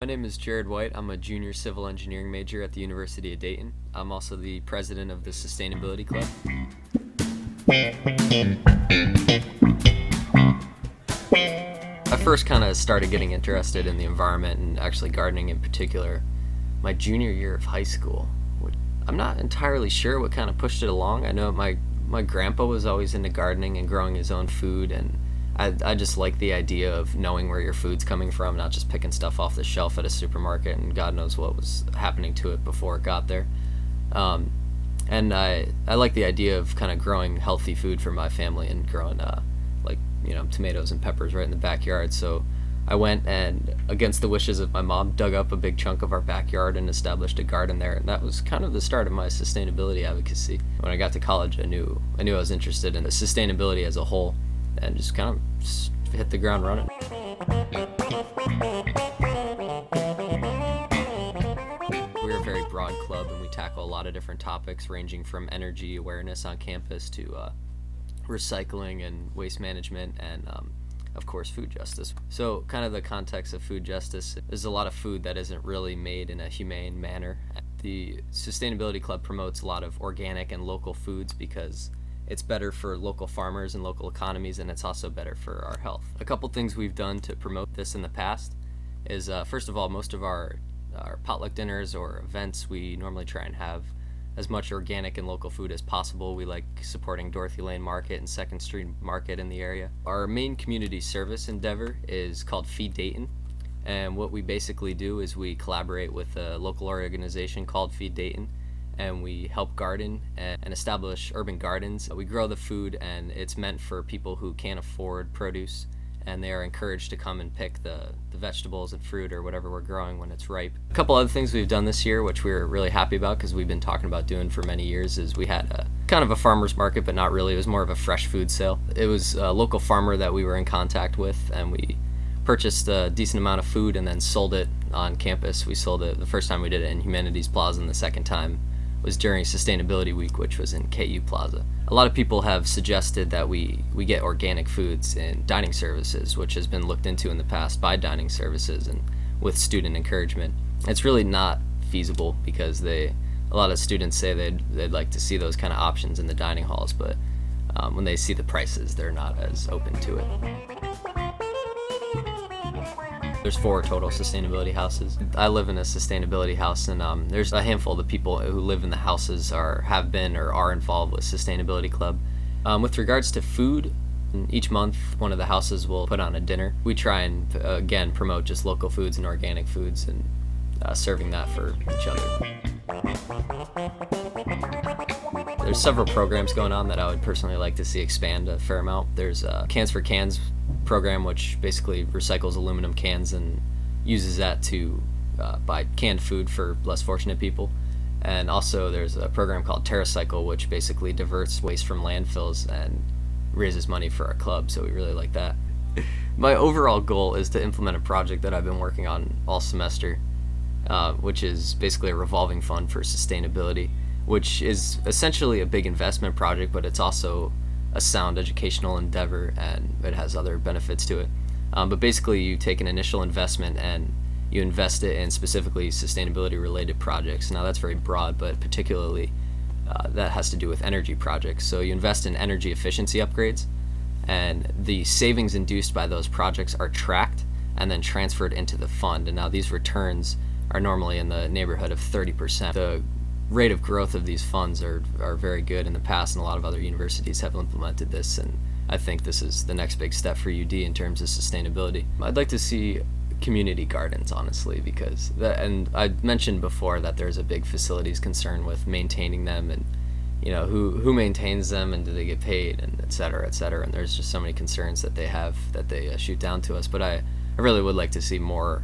My name is Jared White. I'm a junior civil engineering major at the University of Dayton. I'm also the president of the Sustainability Club. I first kind of started getting interested in the environment and actually gardening in particular my junior year of high school. I'm not entirely sure what kind of pushed it along. I know my grandpa was always into gardening and growing his own food, and I just like the idea of knowing where your food's coming from, not just picking stuff off the shelf at a supermarket and God knows what was happening to it before it got there. And I like the idea of kind of growing healthy food for my family and growing tomatoes and peppers right in the backyard. So I went and, against the wishes of my mom, dug up a big chunk of our backyard and established a garden there, and that was kind of the start of my sustainability advocacy. When I got to college, I knew I was interested in sustainability as a whole, and just kind of hit the ground running. We're a very broad club, and we tackle a lot of different topics ranging from energy awareness on campus to recycling and waste management and of course food justice. So kind of the context of food justice, there's a lot of food that isn't really made in a humane manner. The Sustainability Club promotes a lot of organic and local foods because it's better for local farmers and local economies, and it's also better for our health. A couple things we've done to promote this in the past is, first of all, most of our potluck dinners or events, we normally try and have as much organic and local food as possible. We like supporting Dorothy Lane Market and 2nd Street Market in the area. Our main community service endeavor is called Feed Dayton, and what we basically do is we collaborate with a local organization called Feed Dayton, and we help garden and establish urban gardens. We grow the food, and it's meant for people who can't afford produce, and they are encouraged to come and pick the vegetables and fruit or whatever we're growing when it's ripe. A couple other things we've done this year, which we're really happy about because we've been talking about doing for many years, is we had a kind of a farmer's market, but not really. It was more of a fresh food sale. It was a local farmer that we were in contact with, and we purchased a decent amount of food and then sold it on campus. We sold it the first time we did it in Humanities Plaza, and the second time was during Sustainability Week, which was in KU Plaza. A lot of people have suggested that we get organic foods in dining services, which has been looked into in the past by dining services and with student encouragement. It's really not feasible because a lot of students say they'd like to see those kind of options in the dining halls, but when they see the prices, they're not as open to it. There's 4 total sustainability houses. I live in a sustainability house, and there's a handful of the people who live in the houses have been or are involved with Sustainability Club. With regards to food, each month one of the houses will put on a dinner. We try and, again, promote just local foods and organic foods and serving that for each other. There's several programs going on that I would personally like to see expand a fair amount. There's Cans for Cans program, which basically recycles aluminum cans and uses that to buy canned food for less fortunate people. And also there's a program called TerraCycle, which basically diverts waste from landfills and raises money for our club, so we really like that. My overall goal is to implement a project that I've been working on all semester, which is basically a revolving fund for sustainability, which is essentially a big investment project, but it's also a sound educational endeavor, and it has other benefits to it. But basically you take an initial investment and you invest it in specifically sustainability related projects. Now that's very broad, but particularly that has to do with energy projects. So you invest in energy efficiency upgrades, and the savings induced by those projects are tracked and then transferred into the fund. And now these returns are normally in the neighborhood of 30%. The rate of growth of these funds are very good in the past, and a lot of other universities have implemented this, and I think this is the next big step for UD in terms of sustainability. I'd like to see community gardens, honestly, because and I mentioned before that there's a big facilities concern with maintaining them, and who maintains them, and do they get paid, and et cetera, and there's just so many concerns that they have that they shoot down to us. But I really would like to see more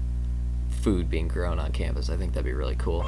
food being grown on campus. I think that'd be really cool.